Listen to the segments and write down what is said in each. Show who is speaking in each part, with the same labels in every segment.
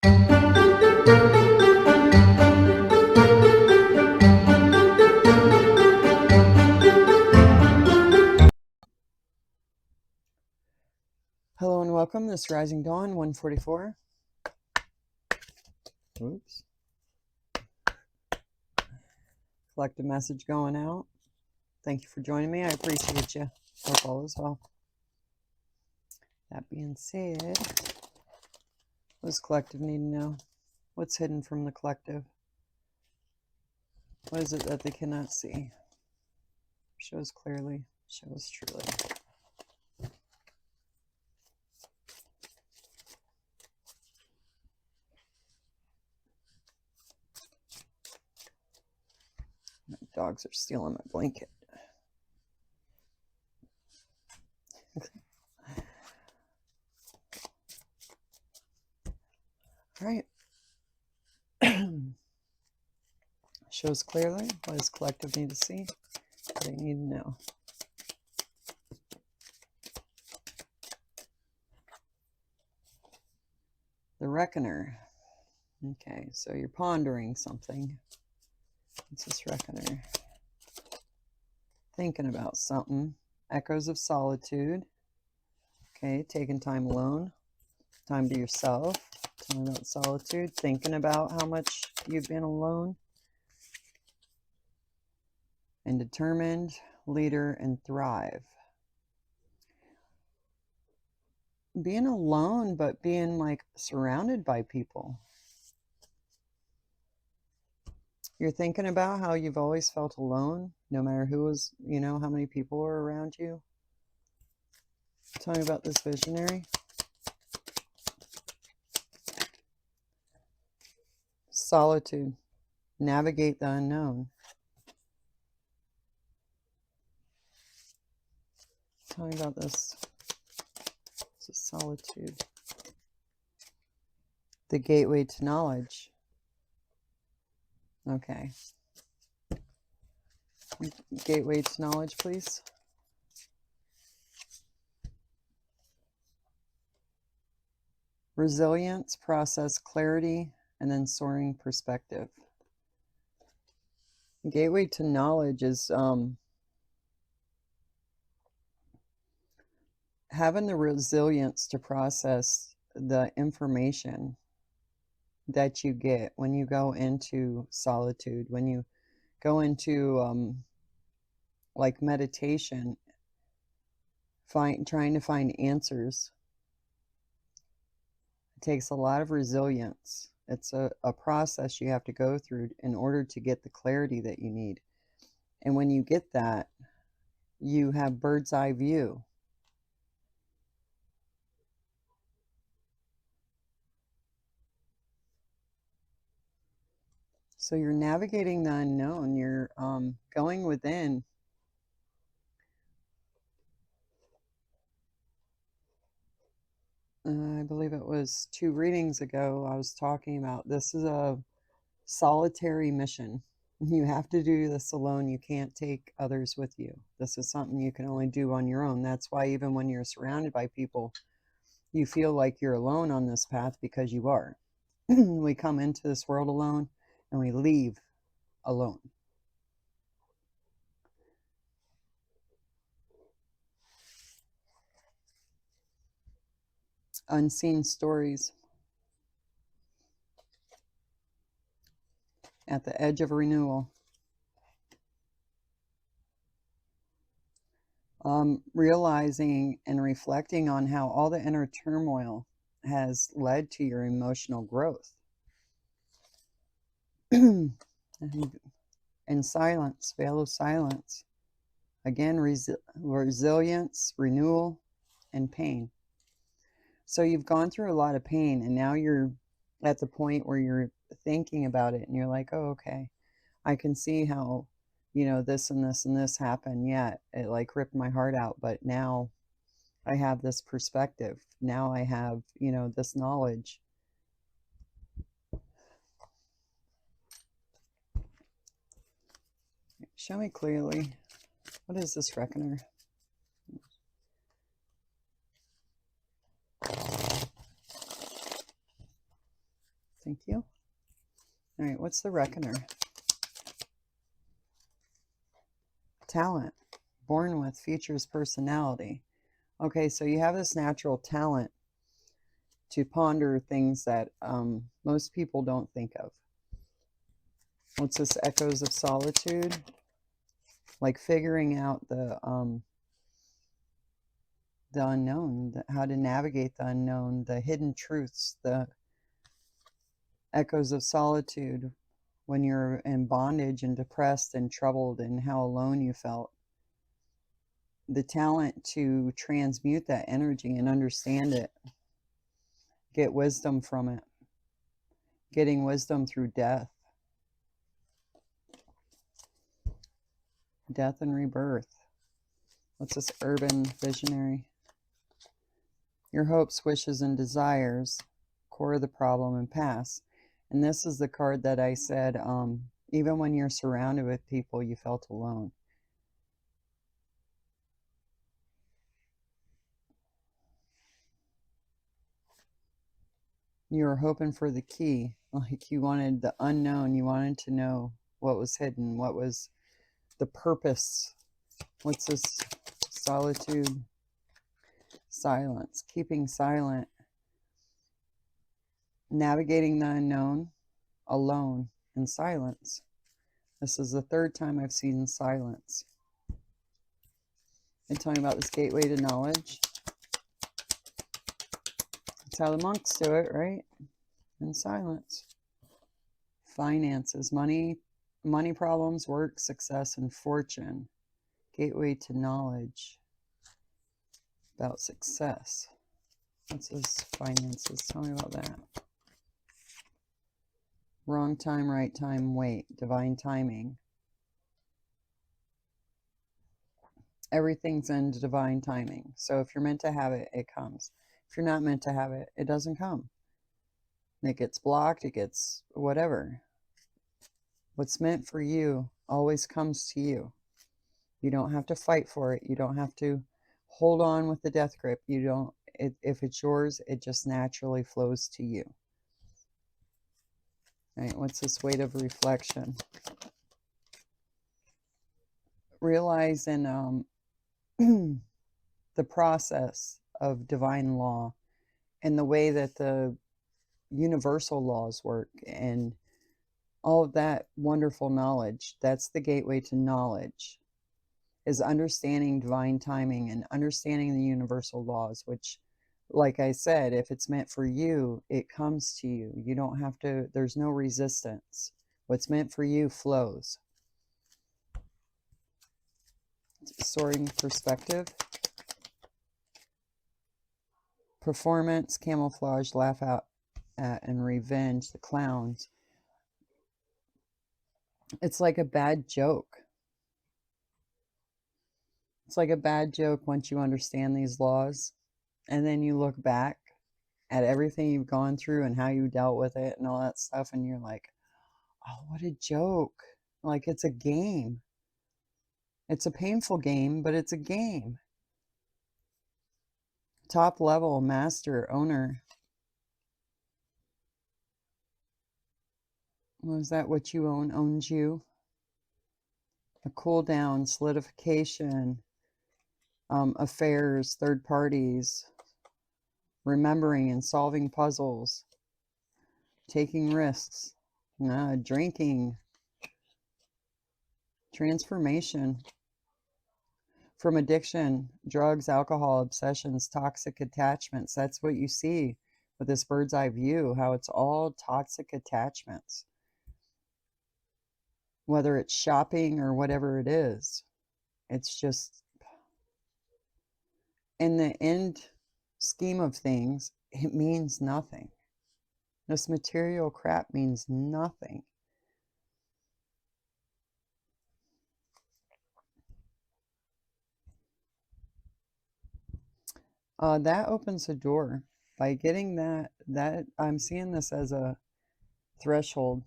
Speaker 1: Hello and welcome. This Rising Dawn 144. Oops. Collective message going out. Thank you for joining me. I appreciate you. Hope all is well. That being said, what does collective need to know? What's hidden from the collective? What is it that they cannot see? Shows clearly, shows truly. My dogs are stealing my blanket. All right. Shows clearly. What does collective need to see? What do they need to know? The Reckoner. Okay, so you're pondering something. What's this Reckoner? Thinking about something. Echoes of solitude. Okay, taking time alone. Time to yourself. Talking about solitude. Thinking about how much you've been alone. And determined, leader, and thrive. Being alone, but being like surrounded by people. You're thinking about how you've always felt alone, no matter who was, how many people were around you. Tell me about this visionary. Solitude. Navigate the unknown. Tell me about this. This is solitude. The gateway to knowledge. Okay. Gateway to knowledge, please. Resilience, process, clarity, and then soaring perspective. Gateway to knowledge is having the resilience to process the information that you get when you go into solitude, when you go into like meditation, trying to find answers. It takes a lot of resilience. It's a process you have to go through in order to get the clarity that you need. And when you get that, you have bird's eye view. So you're navigating the unknown. You're going within. I believe it was 2 readings ago, I was talking about this is a solitary mission. You have to do this alone. You can't take others with you. This is something you can only do on your own. That's why even when you're surrounded by people, you feel like you're alone on this path, because you are. We come into this world alone and we leave alone. Unseen stories. At the edge of renewal. Realizing and reflecting on how all the inner turmoil has led to your emotional growth. And silence, veil of silence. Again, resilience, renewal, and pain. So you've gone through a lot of pain, and now you're at the point where you're thinking about it, and you're like, oh, okay, I can see how, this and this and this happened. Yeah, it like ripped my heart out, but now I have this perspective. Now I have, this knowledge. Show me clearly. What is this Reckoner? Thank you. All right, what's the reckoner? Talent, born with, features personality. Okay, so you have this natural talent to ponder things that most people don't think of. What's this? Echoes of solitude, like figuring out the unknown, how to navigate the unknown, the hidden truths, the echoes of solitude when you're in bondage and depressed and troubled and how alone you felt. The talent to transmute that energy and understand it, get wisdom from it, getting wisdom through death and rebirth. What's this? Urban visionary. Your hopes, wishes, and desires, core of the problem and past. And this is the card that I said, even when you're surrounded with people, you felt alone. You were hoping for the key, like you wanted the unknown. You wanted to know what was hidden, what was the purpose. What's this? Solitude, silence, keeping silent, navigating the unknown, alone, in silence. This is the third time I've seen silence. And telling about this gateway to knowledge. That's how the monks do it, right? In silence. Finances, money problems, work, success, and fortune. Gateway to knowledge. About success. What's this? Finances. Tell me about that. Wrong time, right time, wait. Divine timing. Everything's in divine timing. So if you're meant to have it, it comes. If you're not meant to have it, it doesn't come. It gets blocked, it gets whatever. What's meant for you always comes to you. You don't have to fight for it. You don't have to hold on with the death grip. You don't, if it's yours, it just naturally flows to you. Right? What's this? Weight of reflection? Realize in the process of divine law and the way that the universal laws work and all of that wonderful knowledge. That's the gateway to knowledge, is understanding divine timing and understanding the universal laws, which, like I said, if it's meant for you, it comes to you. You don't have to, there's no resistance. What's meant for you flows. Soaring perspective. Performance, camouflage, laugh out at, and revenge, the clowns. It's like a bad joke. It's like a bad joke once you understand these laws. And then you look back at everything you've gone through and how you dealt with it and all that stuff. And you're like, oh, what a joke. Like, it's a game. It's a painful game, but it's a game. Top level, master, owner. Was that what you own? Owns you? A cool down, solidification, affairs, third parties, remembering and solving puzzles, taking risks, drinking, transformation from addiction, drugs, alcohol, obsessions, toxic attachments. That's what you see with this bird's eye view, how it's all toxic attachments, whether it's shopping or whatever it is. It's just, in the end scheme of things, it means nothing. This material crap means nothing. That opens a door. By getting that I'm seeing this as a threshold,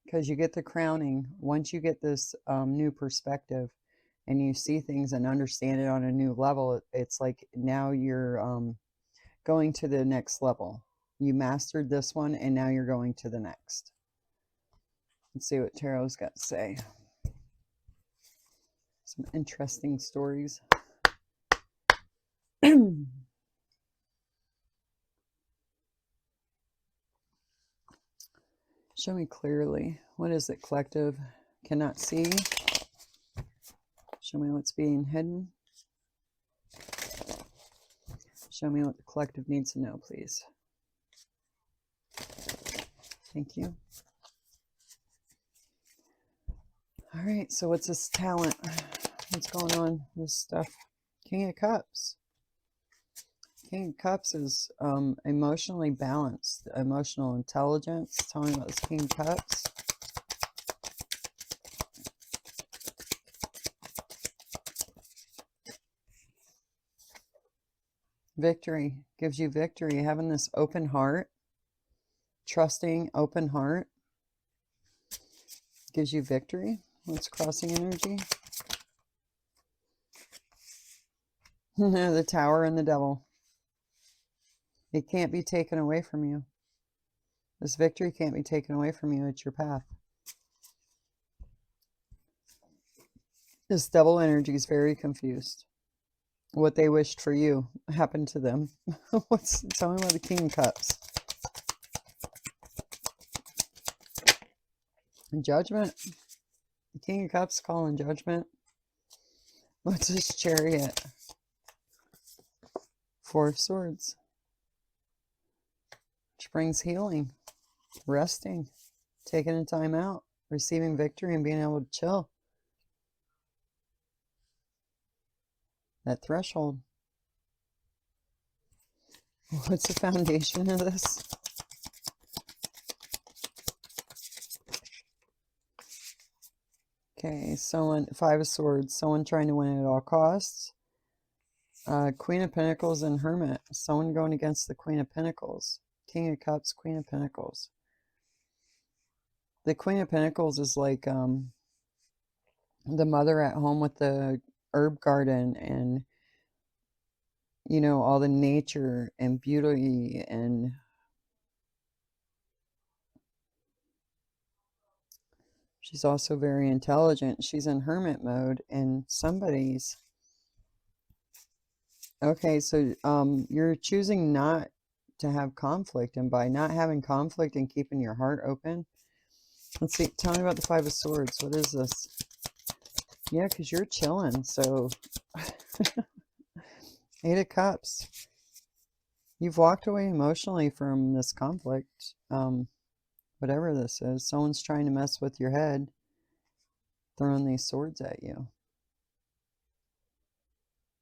Speaker 1: because you get the crowning once you get this new perspective and you see things and understand it on a new level. It's like now you're going to the next level. You mastered this one, and now you're going to the next. Let's see what Tarot's got to say. Some interesting stories. Show me clearly. What is it, collective? Cannot see. Show me what's being hidden. Show me what the collective needs to know, please. Thank you. All right, so what's this talent? What's going on with this stuff? King of Cups. King of Cups is emotionally balanced, emotional intelligence. Tell me about this King of Cups. Victory. Gives you victory. Having this open heart, trusting, open heart, gives you victory. What's crossing energy? The Tower and the Devil. It can't be taken away from you. This victory can't be taken away from you. It's your path. This Devil energy is very confused. What they wished for you happened to them. Tell me about the King of Cups. Judgment. The King of Cups calling judgment. What's this Chariot? Four of Swords. Which brings healing, resting, taking a time out, receiving victory, and being able to chill. That threshold. What's the foundation of this? Okay, someone, Five of Swords, someone trying to win at all costs. Queen of Pentacles and Hermit, someone going against the Queen of Pentacles. King of Cups, Queen of Pentacles. The Queen of Pentacles is like the mother at home with the herb garden and, you know, all the nature and beauty, and she's also very intelligent. She's in hermit mode, and somebody's... Okay, so you're choosing not to have conflict, and by not having conflict and keeping your heart open... Let's see, tell me about the Five of Swords. What is this? Yeah, because you're chilling, so... Eight of Cups. You've walked away emotionally from this conflict. Whatever this is. Someone's trying to mess with your head, throwing these swords at you.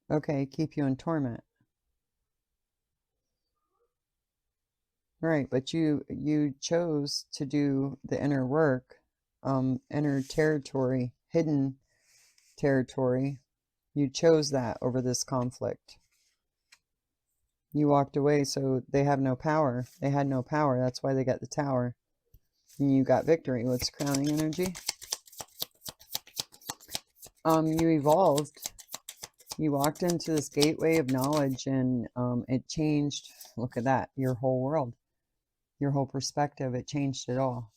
Speaker 1: Okay, keep you in torment. Right, but you chose to do the inner work, inner territory, hidden territory. You chose that over this conflict. You walked away, so they have no power. They had no power. That's why they got the Tower. And you got victory. What's crowning energy? You evolved. You walked into this gateway of knowledge, and it changed. Look at that. Your whole world. Your whole perspective. It changed it all.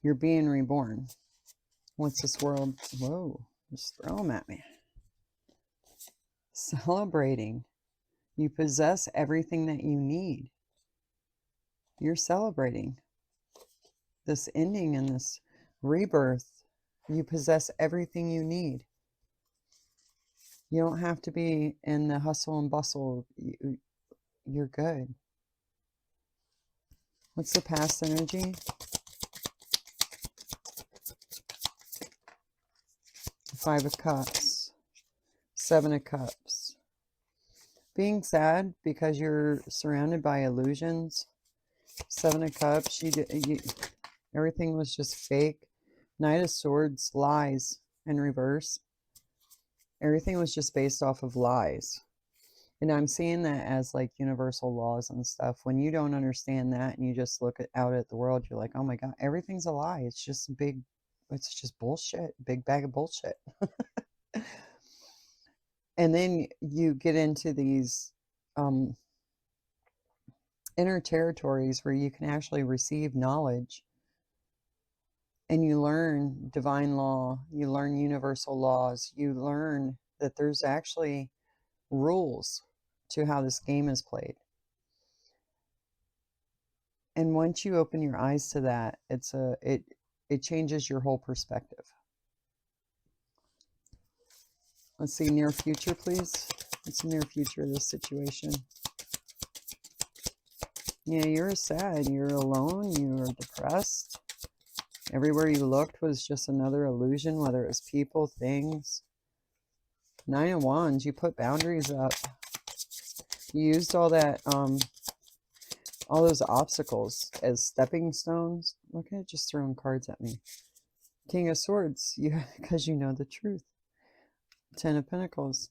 Speaker 1: You're being reborn. What's this world? Whoa. Just throw them at me. Celebrating. You possess everything that you need. You're celebrating this ending and this rebirth. You possess everything you need. You don't have to be in the hustle and bustle. You're good. What's the past energy? Five of Cups. Seven of Cups. Being sad because you're surrounded by illusions. Seven of Cups. Everything was just fake. Knight of Swords. Lies in reverse. Everything was just based off of lies. And I'm seeing that as like universal laws and stuff. When you don't understand that and you just look out at the world, you're like, oh my God, everything's a lie. It's just it's just bullshit. Big bag of bullshit. And then you get into these inner territories where you can actually receive knowledge, and you learn divine law, you learn universal laws, you learn that there's actually rules to how this game is played. And once you open your eyes to that, it changes your whole perspective. Let's see, near future, please. What's the near future of this situation? Yeah, you're sad. You're alone. You're depressed. Everywhere you looked was just another illusion, whether it was people, things. Nine of Wands, you put boundaries up. You used all that, all those obstacles as stepping stones. Look at it, just throwing cards at me. King of Swords, because you know the truth. Ten of Pentacles,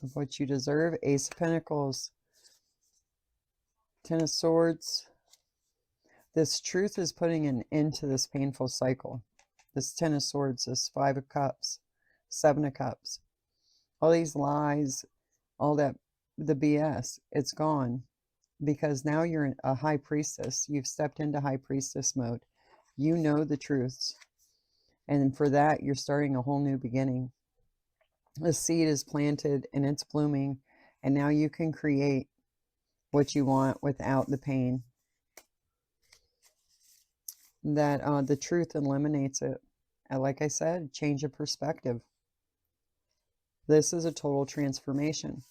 Speaker 1: of what you deserve. Ace of Pentacles. Ten of Swords. This truth is putting an end to this painful cycle. This Ten of Swords, this Five of Cups, Seven of Cups. All these lies, all that, the BS, it's gone. Because now you're a high priestess. You've stepped into high priestess mode. You know the truths. And for that, you're starting a whole new beginning. The seed is planted and it's blooming. And now you can create what you want without the pain. That the truth eliminates it. And like I said, change of perspective. This is a total transformation.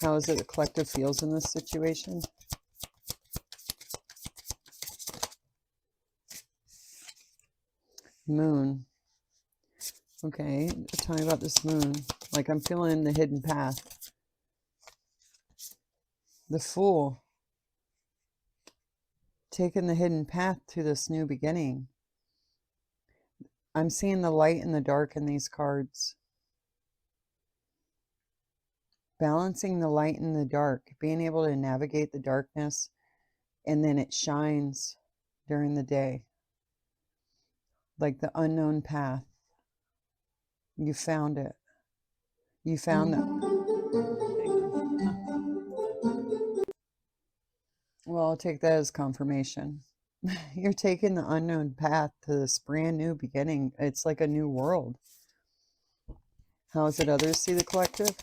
Speaker 1: How is it the collective feels in this situation? Moon. Okay, tell me about this moon. Like, I'm feeling the hidden path. The Fool. Taking the hidden path to this new beginning. I'm seeing the light and the dark in these cards. Balancing the light and the dark. Being able to navigate the darkness. And then it shines during the day. Like the unknown path. You found it. You found that. Well, I'll take that as confirmation. You're taking the unknown path to this brand new beginning. It's like a new world. How is it others see the collective?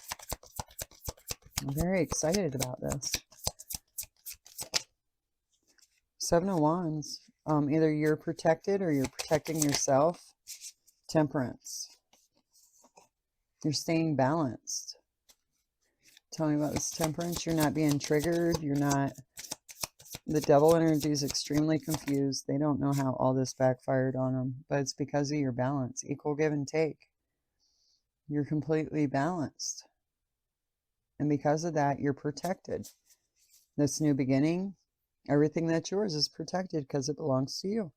Speaker 1: I'm very excited about this. Seven of Wands. Either you're protected or you're protecting yourself. Temperance. You're staying balanced. Tell me about this temperance. You're not being triggered. You're not... The devil energy is extremely confused. They don't know how all this backfired on them. But it's because of your balance. Equal give and take. You're completely balanced. And because of that, you're protected. This new beginning, everything that's yours is protected because it belongs to you.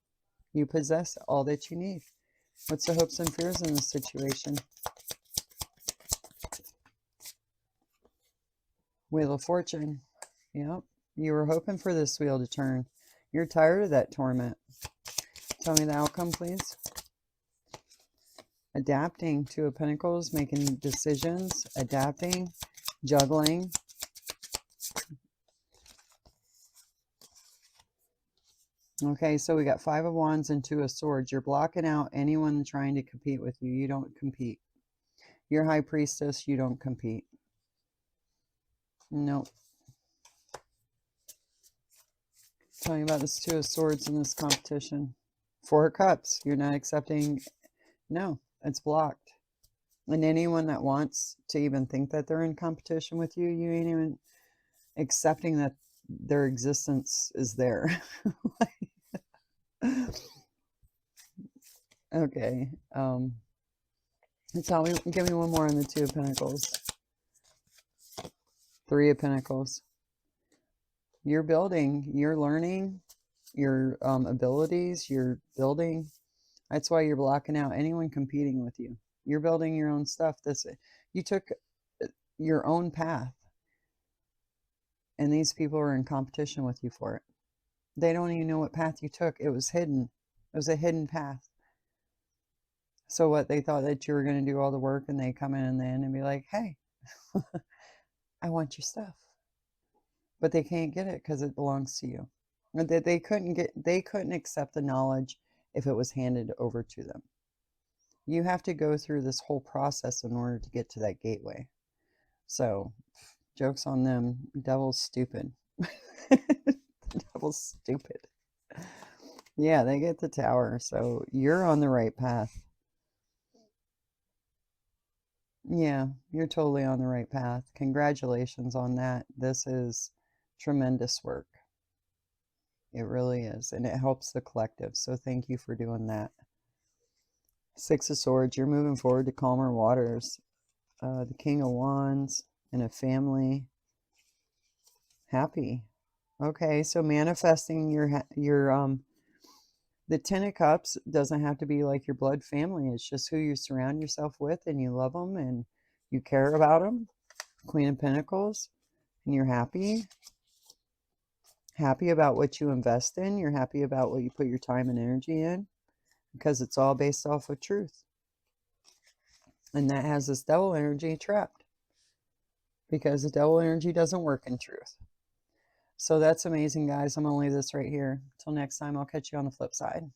Speaker 1: You possess all that you need. What's the hopes and fears in this situation? Wheel of Fortune. Yep. You were hoping for this wheel to turn. You're tired of that torment. Tell me the outcome, please. Adapting. Two of Pentacles, making decisions, adapting, juggling. Okay, so we got Five of Wands and Two of Swords. You're blocking out anyone trying to compete with you. You don't compete. You're High Priestess. You don't compete. Nope. Tell me about this Two of Swords in this competition. Four of Cups. You're not accepting. No, it's blocked. And anyone that wants to even think that they're in competition with you, you ain't even accepting that their existence is there. Okay. Tell me, give me one more on the Two of Pentacles. Three of Pentacles. You're building, you're learning your abilities, you're building. That's why you're blocking out anyone competing with you. You're building your own stuff. You took your own path, and these people are in competition with you for it. They don't even know what path you took. It was hidden. It was a hidden path. So what, they thought that you were going to do all the work, and they come in the end and be like, hey, I want your stuff. but they can't get it because it belongs to you. They couldn't accept the knowledge if it was handed over to them. You have to go through this whole process in order to get to that gateway. So, joke's on them. Devil's stupid. Devil's stupid. Yeah, they get the tower, so you're on the right path. Yeah, you're totally on the right path. Congratulations on that. This is tremendous work. It really is, and it helps the collective. So thank you for doing that. Six of Swords, you're moving forward to calmer waters. The King of Wands and a family. Happy. Okay, so manifesting your the Ten of Cups doesn't have to be like your blood family. It's just who you surround yourself with, and you love them and you care about them. Queen of Pentacles, and you're happy. Happy about what you invest in. You're happy about what you put your time and energy in, because it's all based off of truth. And that has this devil energy trapped, because the devil energy doesn't work in truth. So that's amazing, guys. I'm going to leave this right here. Till next time, I'll catch you on the flip side.